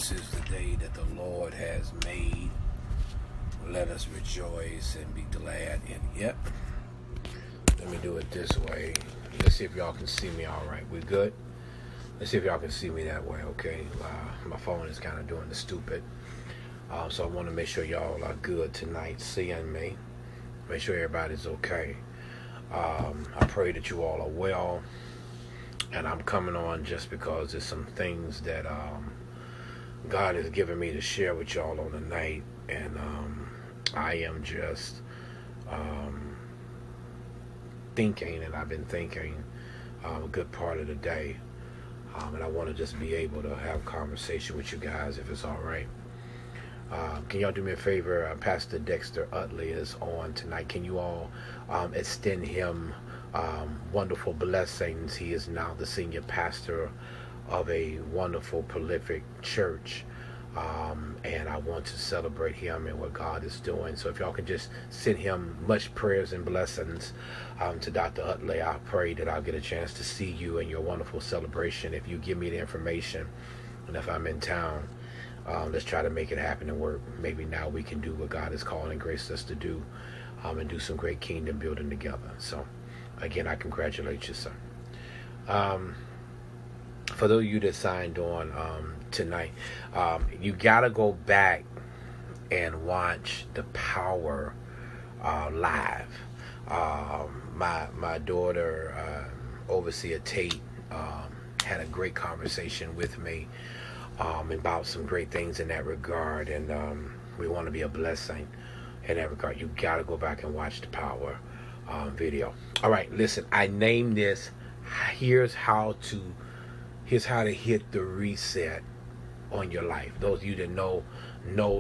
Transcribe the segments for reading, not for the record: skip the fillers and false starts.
This is the day that the Lord has made. Let us rejoice and be glad in it. Let me do it this way. Let's see if y'all can see me all right. We good? Let's see if y'all can see me that way, okay? My phone is kind of doing the stupid. So I want to make sure y'all are good tonight seeing me. Make sure everybody's okay. I pray that you all are well. And I'm coming on just because there's some things that God has given me to share with y'all on the night. And I am just thinking, and I've been thinking a good part of the day. And I want to just be able to have conversation with you guys if it's all right. Can y'all do me a favor? Pastor Dexter Utley is on tonight. Can you all extend him wonderful blessings? He is now the senior pastor of a wonderful, prolific church. And I want to celebrate him and what God is doing. So if y'all can just send him much prayers and blessings to Dr. Utley, I pray that I'll get a chance to see you in your wonderful celebration. If you give me the information, and if I'm in town, let's try to make it happen and work. Maybe now we can do what God is calling and graced us to do, and do some great kingdom building together. So again, I congratulate you, sir. For those of you that signed on tonight, you gotta go back and watch the Power live. My daughter, Overseer Tate, had a great conversation with me about some great things in that regard, and we want to be a blessing in that regard. You gotta go back and watch the Power video. All right, listen, I named this here's how to hit the reset on your life. Those of you that know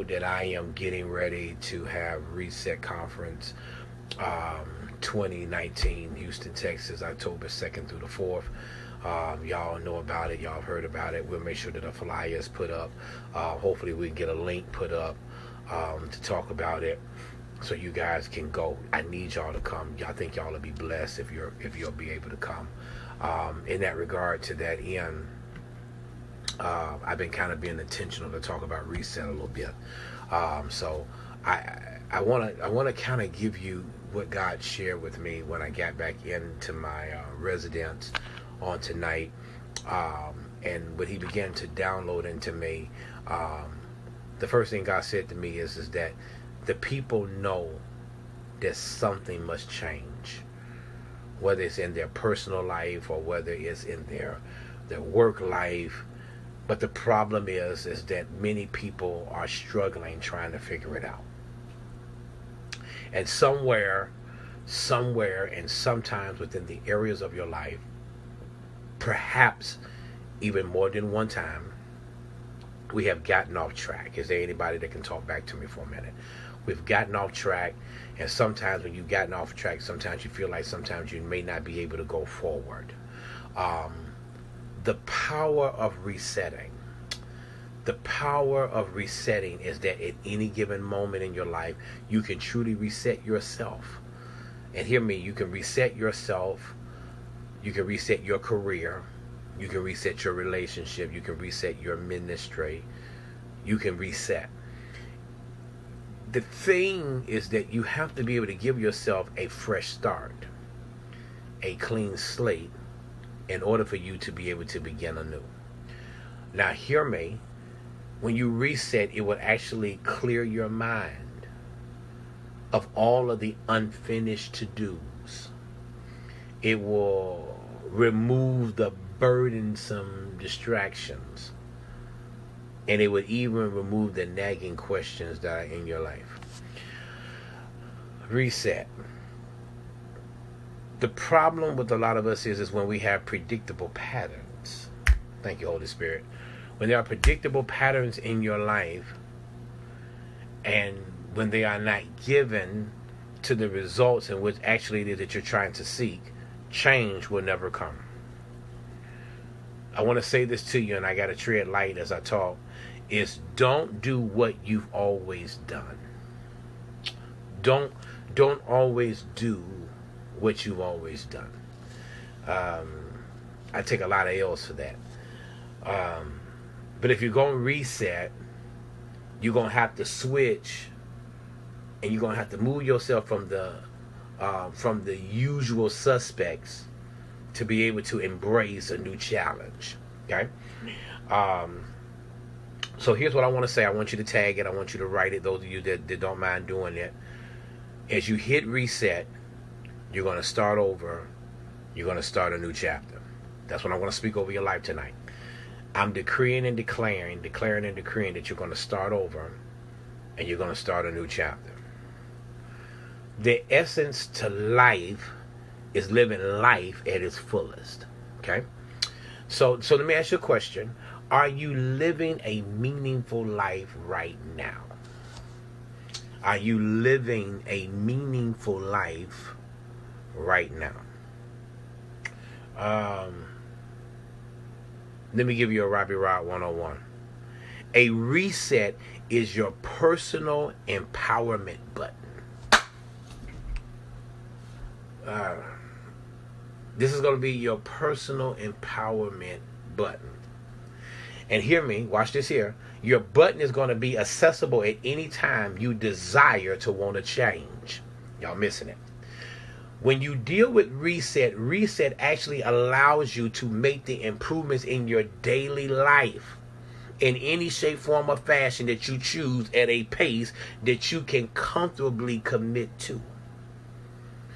that I am getting ready to have Reset Conference 2019, Houston, Texas, October 2nd through the 4th. Y'all know about it. Y'all heard about it. We'll make sure that a flyer is put up. Hopefully we can get a link put up to talk about it, so you guys can go. I need y'all to come. I think y'all will be blessed if you'll be able to come. In that regard, to that end, I've been kind of being intentional to talk about reset a little bit. So I want to kind of give you what God shared with me when I got back into my residence on tonight, and what He began to download into me. The first thing God said to me is that the people know that something must change, whether it's in their personal life or whether it's in their work life. But the problem is that many people are struggling trying to figure it out. And somewhere, and sometimes within the areas of your life, perhaps even more than one time, we have gotten off track. Is there anybody that can talk back to me for a minute? We've gotten off track, and sometimes when you've gotten off track, sometimes you feel like sometimes you may not be able to go forward. The power of resetting. The power of resetting is that at any given moment in your life, you can truly reset yourself. And hear me, you can reset yourself. You can reset your career. You can reset your relationship. You can reset your ministry. You can reset. The thing is that you have to be able to give yourself a fresh start, a clean slate, in order for you to be able to begin anew. Now hear me, when you reset, it will actually clear your mind of all of the unfinished to-dos. It will remove the burdensome distractions, and it would even remove the nagging questions that are in your life. Reset. The problem with a lot of us is when we have predictable patterns. Thank you, Holy Spirit. When there are predictable patterns in your life, and when they are not given to the results in which actually it is that you're trying to seek, change will never come. I want to say this to you, and I got to tread light as I talk, is don't do what you've always done. Don't always do what you've always done. I take a lot of L's for that. But if you're going to reset, you're going to have to switch, and you're going to have to move yourself from the usual suspects to be able to embrace a new challenge. Okay? So here's what I want to say. I want you to tag it. I want you to write it, those of you that don't mind doing it. As you hit reset, you're going to start over. You're going to start a new chapter. That's what I'm going to speak over your life tonight. I'm decreeing and declaring that you're going to start over, and you're going to start a new chapter. The essence to life is living life at its fullest. Okay? So let me ask you a question. Are you living a meaningful life right now? Are you living a meaningful life right now? Let me give you a Robbie Rod 101. A reset is your personal empowerment button. This is going to be your personal empowerment button. And hear me, watch this here. Your button is going to be accessible at any time you desire to want to change. Y'all missing it. When you deal with reset actually allows you to make the improvements in your daily life in any shape, form, or fashion that you choose at a pace that you can comfortably commit to.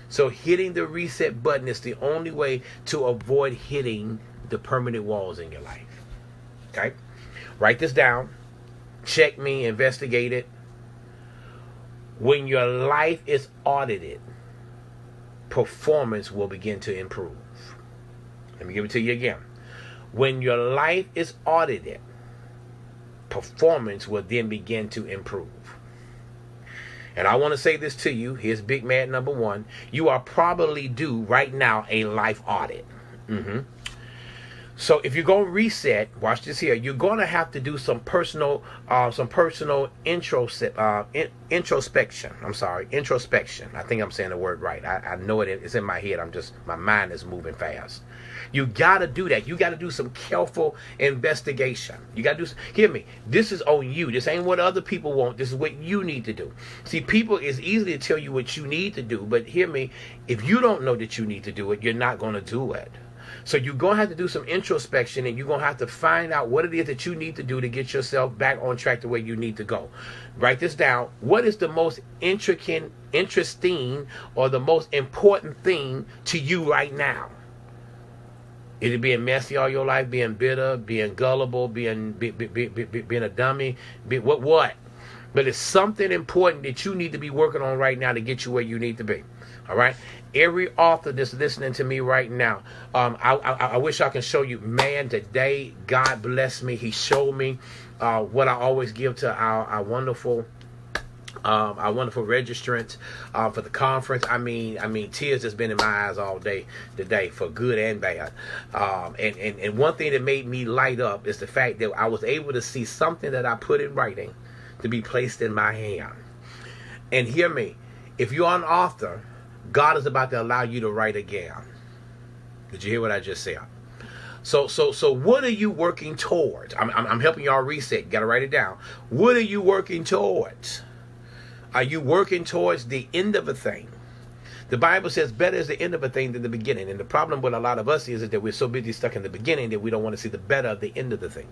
So hitting the reset button is the only way to avoid hitting the permanent walls in your life. Okay? Write this down. Check me, investigate it. When your life is audited, performance will begin to improve. Let me give it to you again. When your life is audited, performance will then begin to improve. And I want to say this to you. Here's Big Mad number one. You are probably due right now a life audit. So if you're going to reset, watch this here. You're going to have to do some personal introspection. Introspection. I think I'm saying the word right. I know it's in my head. My mind is moving fast. You got to do that. You got to do some careful investigation. You got to do. Hear me. This is on you. This ain't what other people want. This is what you need to do. See, people is easy to tell you what you need to do, but hear me. If you don't know that you need to do it, you're not going to do it. So you're going to have to do some introspection, and you're going to have to find out what it is that you need to do to get yourself back on track the way you need to go. Write this down. What is the most interesting, or the most important thing to you right now? Is it being messy all your life, being bitter, being gullible, being a dummy? What? But it's something important that you need to be working on right now to get you where you need to be. All right? Every author that's listening to me right now, I wish I can show you. Man, today, God bless me. He showed me what I always give to our wonderful registrants for the conference. I mean, tears has been in my eyes all day today, for good and bad. And one thing that made me light up is the fact that I was able to see something that I put in writing to be placed in my hand. And hear me, if you're an author, God is about to allow you to write again. Did you hear what I just said? So what are you working towards? I'm helping y'all reset. You got to write it down. What are you working towards? Are you working towards the end of a thing? The Bible says better is the end of a thing than the beginning. And the problem with a lot of us is that we're so busy stuck in the beginning that we don't want to see the better of the end of the thing.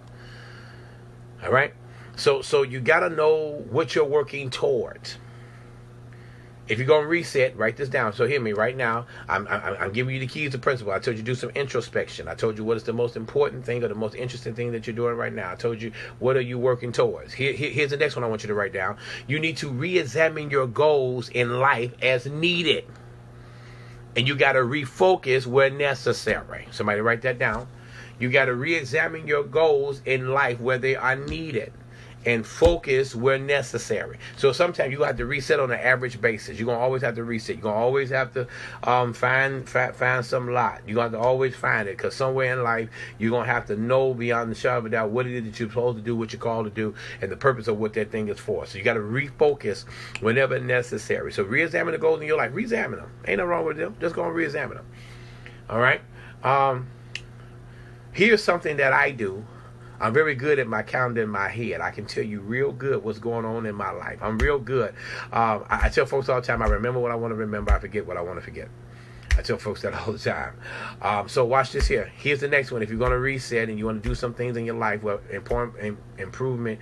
All right? So you got to know what you're working towards. If you're going to reset, write this down. So hear me right now. I'm giving you the keys to principle. I told you do some introspection. I told you what is the most important thing or the most interesting thing that you're doing right now. I told you what are you working towards. Here's the next one I want you to write down. You need to re-examine your goals in life as needed. And you got to refocus where necessary. Somebody write that down. You got to re-examine your goals in life where they are needed. And focus where necessary. So sometimes you're going to have to reset on an average basis. You're going to always have to reset. You're going to always have to find some lot. You're going to have to always find it, because somewhere in life you're going to have to know beyond the shadow of a doubt what it is that you're supposed to do, what you're called to do, and the purpose of what that thing is for. So you got to refocus whenever necessary. So re-examine the goals in your life. Re-examine them. Ain't nothing wrong with them. Just go and re-examine them. All right? Here's something that I do. I'm very good at my calendar in my head. I can tell you real good what's going on in my life. I'm real good. I tell folks all the time, I remember what I want to remember. I forget what I want to forget. I tell folks that all the time. So watch this here. Here's the next one. If you're going to reset and you want to do some things in your life, well, improvement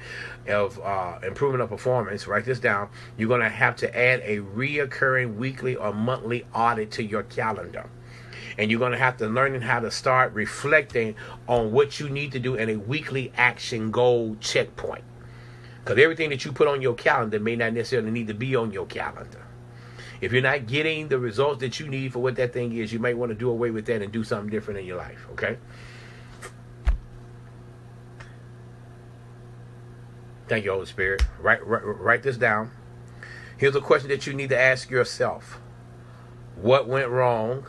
of performance, write this down. You're going to have to add a reoccurring weekly or monthly audit to your calendar. And you're going to have to learn how to start reflecting on what you need to do in a weekly action goal checkpoint. Because everything that you put on your calendar may not necessarily need to be on your calendar. If you're not getting the results that you need for what that thing is, you might want to do away with that and do something different in your life, okay? Thank you, Holy Spirit. Write this down. Here's a question that you need to ask yourself. What went wrong?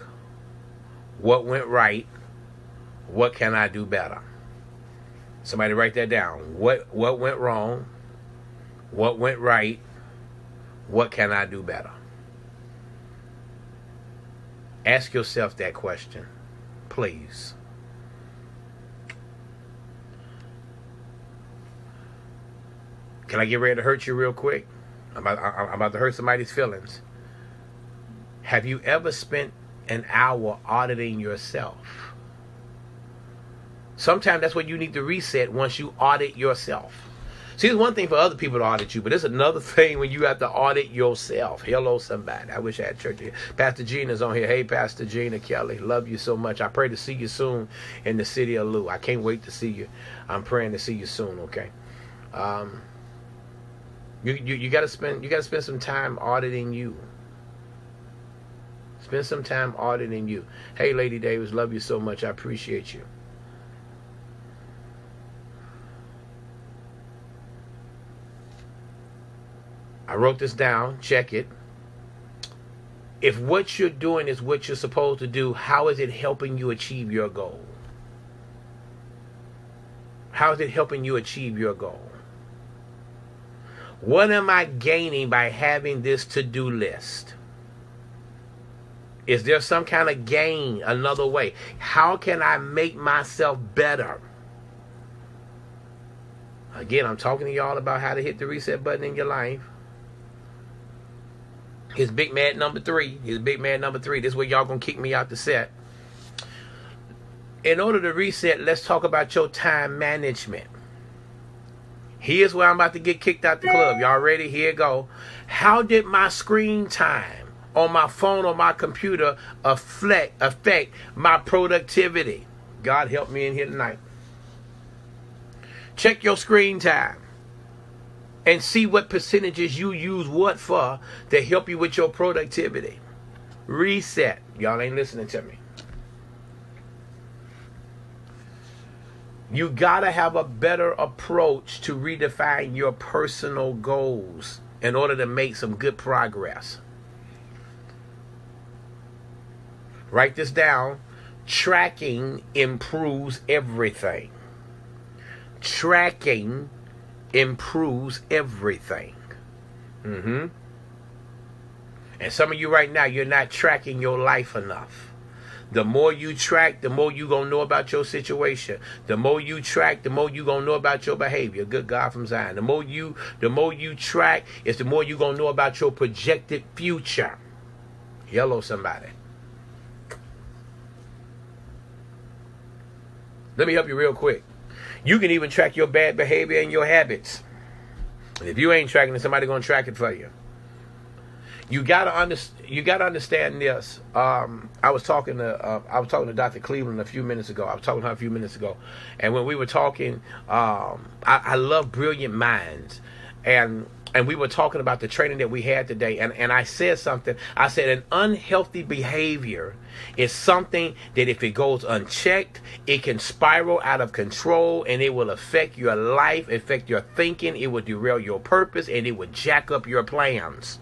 What went right? What can I do better? Somebody write that down. What went wrong? What went right? What can I do better? Ask yourself that question, please. Can I get ready to hurt you real quick? I'm about to hurt somebody's feelings. Have you ever spent an hour auditing yourself? Sometimes that's what you need to reset once you audit yourself. See, it's one thing for other people to audit you, but it's another thing when you have to audit yourself. Hello, somebody. I wish I had church here. Pastor Gina's on here. Hey, Pastor Gina Kelly. Love you so much. I pray to see you soon in the city of Lou. I can't wait to see you. I'm praying to see you soon, okay? You gotta spend some time auditing you. Spend some time auditing you. Hey, Lady Davis, love you so much. I appreciate you. I wrote this down. Check it. If what you're doing is what you're supposed to do, how is it helping you achieve your goal? How is it helping you achieve your goal? What am I gaining by having this to-do list? Is there some kind of gain another way? How can I make myself better? Again, I'm talking to y'all about how to hit the reset button in your life. Here's Big Man number 3. Here's Big Man number 3. This is where y'all gonna kick me out the set. In order to reset, let's talk about your time management. Here's where I'm about to get kicked out the club. Y'all ready? Here it go. How did my screen time on my phone or my computer affect my productivity? God help me in here tonight. Check your screen time and see what percentages you use what for to help you with your productivity. Reset. Y'all ain't listening to me. You gotta have a better approach to redefine your personal goals in order to make some good progress. Write this down. Tracking improves everything. Tracking improves everything. And some of you right now, you're not tracking your life enough. The more you track, the more you gonna know about your situation. The more you track, the more you gonna know about your behavior. Good God from Zion. The more you track, is the more you gonna know about your projected future. Hello, somebody. Let me help you real quick. You can even track your bad behavior and your habits. And if you ain't tracking it, somebody's gonna track it for you. You gotta understand this. I was talking to Dr. Cleveland a few minutes ago. And when we were talking, I love brilliant minds, and we were talking about the training that we had today. And I said something. I said an unhealthy behavior is something that if it goes unchecked, it can spiral out of control, and it will affect your life, affect your thinking. It will derail your purpose, and it will jack up your plans.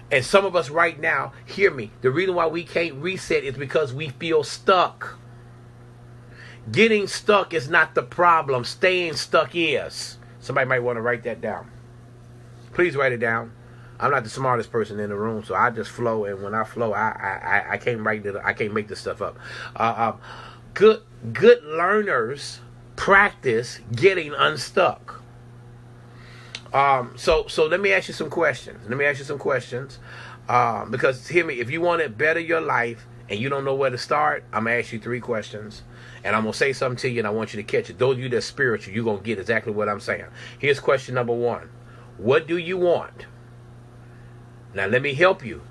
And some of us right now, hear me, the reason why we can't reset is because we feel stuck. Getting stuck is not the problem. Staying stuck is. Somebody might want to write that down. Please write it down. I'm not the smartest person in the room, so I just flow, and when I flow, I can't write it. I can't make this stuff up. Good learners practice getting unstuck. So let me ask you some questions. Because hear me, if you want to better your life and you don't know where to start, I'm gonna ask you 3 questions, and I'm gonna say something to you, and I want you to catch it. Those of you that's spiritual, you're gonna get exactly what I'm saying. Here's question number 1: what do you want? Now let me help you.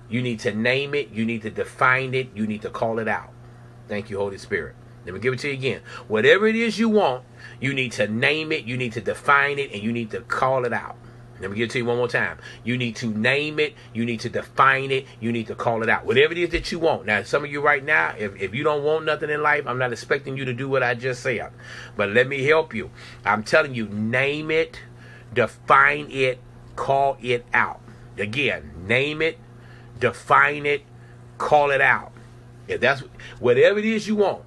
You need to name it. You need to define it. You need to call it out. Thank you, Holy Spirit. Let me give it to you again. Whatever it is you want, you need to name it, you need to define it, and you need to call it out. Let me give it to you one more time. You need to name it, you need to define it, you need to call it out. Whatever it is that you want. Now, some of you right now, if you don't want nothing in life, I'm not expecting you to do what I just said. But let me help you. I'm telling you, name it, define it, call it out. Again, name it, define it, call it out. If that's whatever it is you want.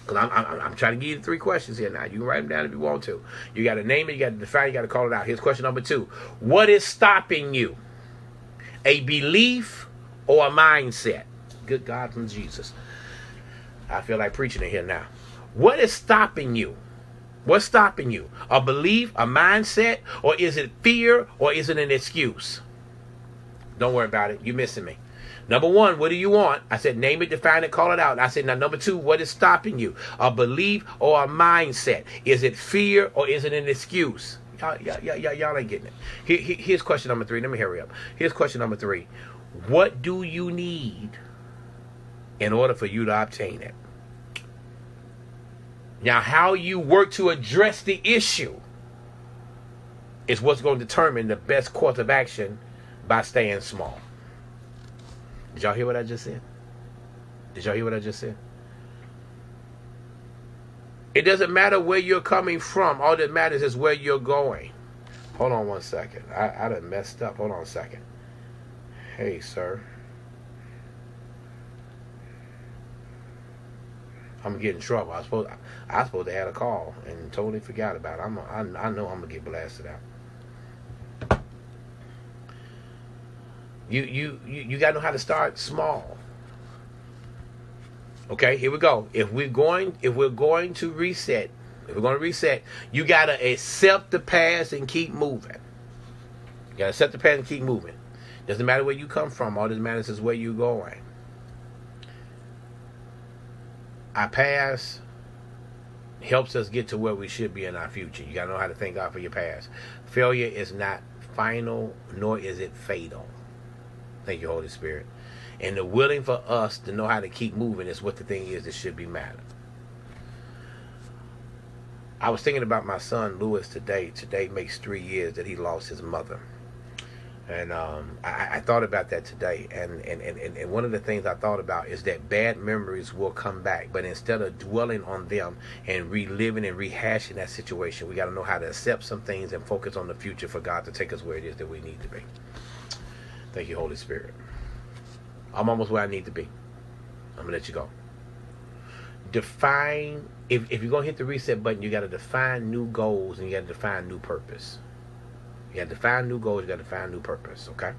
Because I'm trying to give you 3 questions here now. You can write them down if you want to. You got to name it, you got to define it, you got to call it out. Here's question number 2. What is stopping you? A belief or a mindset? Good God from Jesus. I feel like preaching in here now. What is stopping you? What's stopping you? A belief, a mindset, or is it fear, or is it an excuse? Don't worry about it. You're missing me. Number 1, what do you want? I said, name it, define it, call it out. I said, now, number 2, what is stopping you? A belief or a mindset? Is it fear or is it an excuse? Y'all ain't getting it. Here's question number 3. Let me hurry up. Here's question number 3. What do you need in order for you to obtain it? Now, how you work to address the issue is what's going to determine the best course of action by staying small. Did y'all hear what I just said? It doesn't matter where you're coming from. All that matters is where you're going. Hold on one second. I done messed up. Hold on a second. Hey, sir. I'm getting in trouble. I was supposed to have a call and totally forgot about it. I know I'm gonna get blasted out. You gotta know how to start small. Okay, here we go. If we're going to reset, you gotta accept the past and keep moving. You gotta accept the past and keep moving. Doesn't matter where you come from. All that matters is where you're going. Our past helps us get to where we should be in our future. You gotta know how to thank God for your past. Failure is not final, nor is it fatal. Thank you, Holy Spirit. And the willing for us to know how to keep moving is what the thing is that should be matter. I was thinking about my son Lewis today. Today makes 3 years that he lost his mother. And I thought about that today. And one of the things I thought about is that bad memories will come back. But instead of dwelling on them and reliving and rehashing that situation, we got to know how to accept some things and focus on the future for God to take us where it is that we need to be. Thank you, Holy Spirit. I'm almost where I need to be. I'm going to let you go. Define, if you're going to hit the reset button, you got to define new goals and you got to define new purpose. You got to define new goals, you got to define new purpose, okay?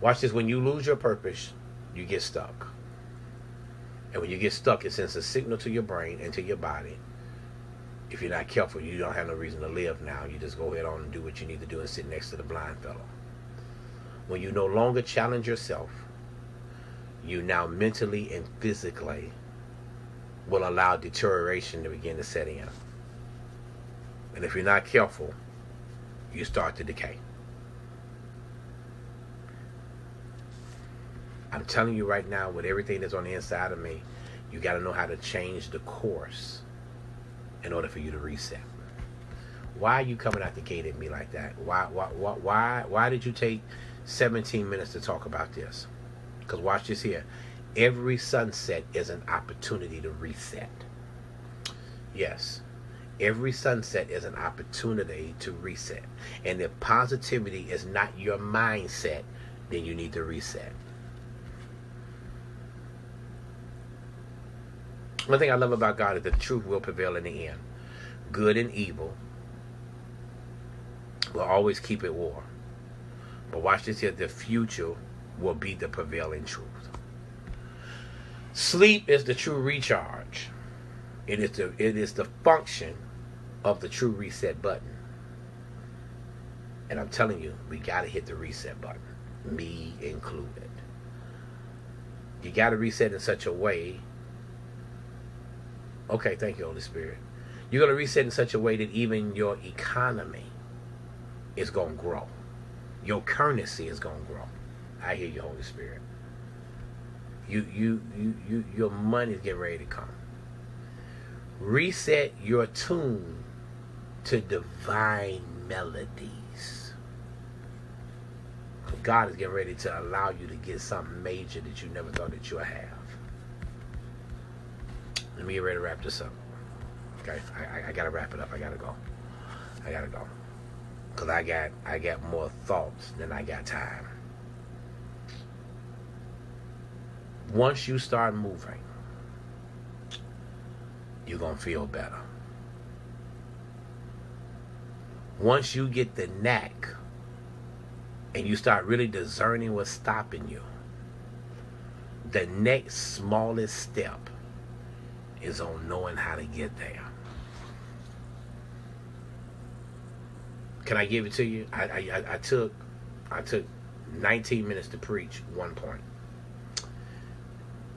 Watch this. When you lose your purpose, you get stuck. And when you get stuck, it sends a signal to your brain and to your body. If you're not careful, you don't have no reason to live now. You just go ahead on and do what you need to do and sit next to the blind fellow. When you no longer challenge yourself, you now mentally and physically will allow deterioration to begin to set in. And if you're not careful, you start to decay. I'm telling you right now, with everything that's on the inside of me, you got to know how to change the course in order for you to reset. Why are you coming out the gate at me like that? Why did you take 17 minutes to talk about this? Because watch this here. Every sunset is an opportunity to reset. Yes. Every sunset is an opportunity to reset. And if positivity is not your mindset, then you need to reset. One thing I love about God is that the truth will prevail in the end. Good and evil will always keep at war. But watch this here. The future will be the prevailing truth. Sleep is the true recharge. It is the function of the true reset button. And I'm telling you, we got to hit the reset button, me included. You got to reset in such a way. Okay, thank you, Holy Spirit. You're going to reset in such a way that even your economy is going to grow. Your currency is going to grow. I hear you, Holy Spirit. Your money is getting ready to come. Reset your tune to divine melodies. God is getting ready to allow you to get something major that you never thought that you would have. Let me get ready to wrap this up. Okay, I gotta wrap it up. I gotta go. Cause I got more thoughts than I got time. Once you start moving, you're gonna feel better. Once you get the knack and you start really discerning what's stopping you, the next smallest step is on knowing how to get there. Can I give it to you? I took 19 minutes to preach one point.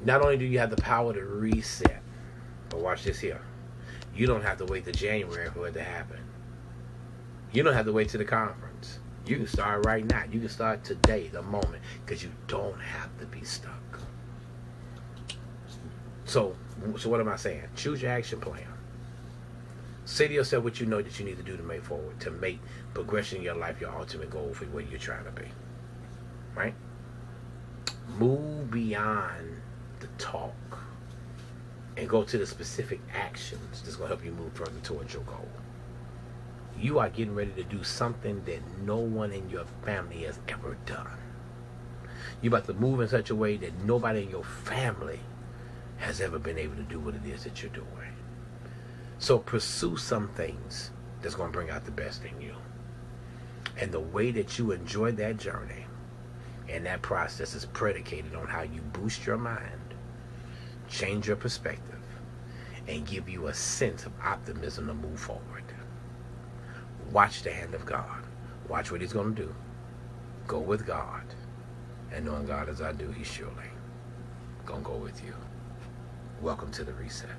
Not only do you have the power to reset, but watch this here. You don't have to wait till January for it to happen. You don't have to wait till the conference. You can start right now. You can start today, the moment, because you don't have to be stuck. So what am I saying? Choose your action plan. Say to yourself what you know that you need to do to make forward, to make progression in your life your ultimate goal for where you're trying to be. Right? Move beyond the talk and go to the specific actions that's going to help you move further towards your goal. You are getting ready to do something that no one in your family has ever done. You're about to move in such a way that nobody in your family has ever been able to do what it is that you're doing. So pursue some things that's going to bring out the best in you. And the way that you enjoy that journey and that process is predicated on how you boost your mind, change your perspective, and give you a sense of optimism to move forward. Watch the hand of God. Watch what he's going to do. Go with God. And knowing God as I do, he's surely going to go with you. Welcome to the reset.